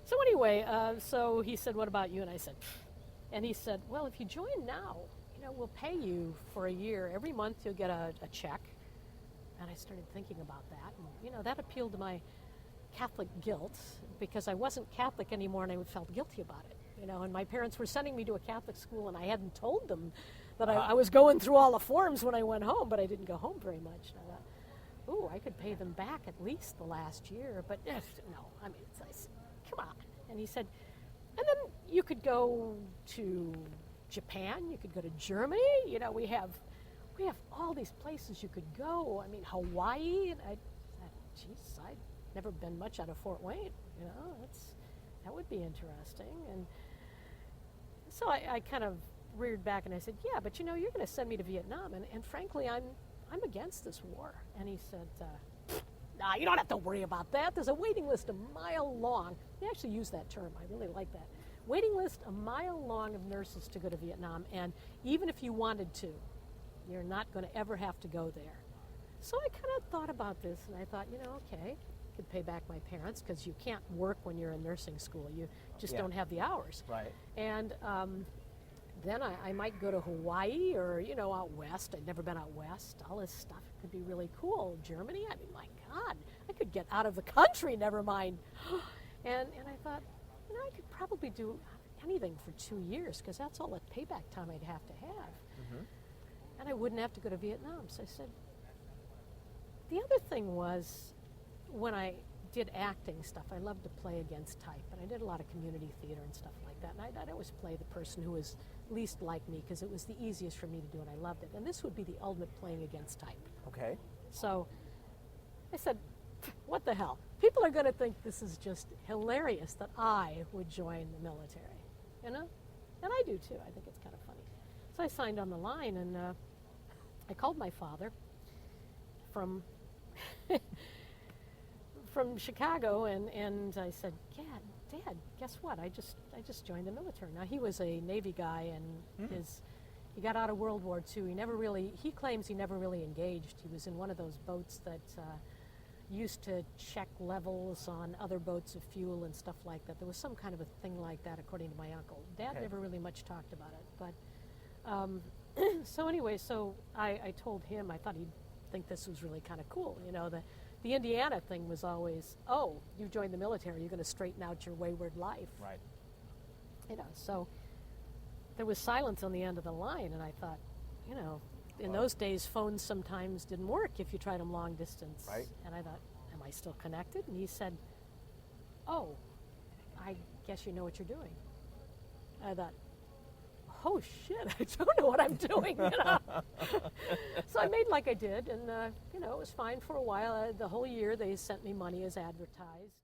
So anyway, so he said, "What about you?" And I said, "Pfft." And he said, "Well, if you join now, we'll pay you for a year. Every month you'll get a check." And I started thinking about that, and that appealed to my Catholic guilt because I wasn't Catholic anymore, and I felt guilty about it. And my parents were sending me to a Catholic school, and I hadn't told them that I was going through all the forms when I went home, but I didn't go home very much. And I thought, ooh, I could pay them back at least the last year, but no, I mean, I said, come on. And he said, and then you could go to Japan, you could go to Germany. We have all these places you could go. I mean, Hawaii. And I thought, geez, I'd never been much out of Fort Wayne. That would be interesting. And so I kind of reared back and I said, yeah, but you're going to send me to Vietnam, and frankly, I'm against this war. And he said, nah, you don't have to worry about that. There's a waiting list a mile long. They actually use that term. I really like that. Waiting list a mile long of nurses to go to Vietnam, and even if you wanted to, you're not going to ever have to go there. So I kind of thought about this, and I thought, okay, I could pay back my parents because you can't work when you're in nursing school. You just don't have the hours. Right. And then I might go to Hawaii or, out west. I'd never been out west. All this stuff could be really cool. Germany, I mean, my God, I could get out of the country, never mind. And I thought, I could probably do anything for 2 years because that's all the payback time I'd have to have. Mm-hmm. And I wouldn't have to go to Vietnam. So I said, the other thing was when I did acting stuff, I loved to play against type, and I did a lot of community theater and stuff like that. And I'd always play the person who was least like me because it was the easiest for me to do, and I loved it. And this would be the ultimate playing against type. Okay. So I said, what the hell? People are going to think this is just hilarious that I would join the military, And I do too. I think it's kind of funny. So I signed on the line, and I called my father from from Chicago, and I said, Dad, guess what? I just joined the military. Now, he was a Navy guy, and he got out of World War II. He claims he never really engaged. He was in one of those boats that used to check levels on other boats of fuel and stuff like that. There was some kind of a thing like that, according to my uncle. Dad never really much talked about it. But so anyway, I told him I thought he'd think this was really kind of cool. The Indiana thing was always, oh, you joined the military, you're going to straighten out your wayward life. Right. So there was silence on the end of the line, and I thought, in those days, phones sometimes didn't work if you tried them long distance. Right. And I thought, am I still connected? And he said, oh, I guess you know what you're doing. I thought, oh shit, I don't know what I'm doing. So I made like I did, and it was fine for a while. The whole year they sent me money as advertised.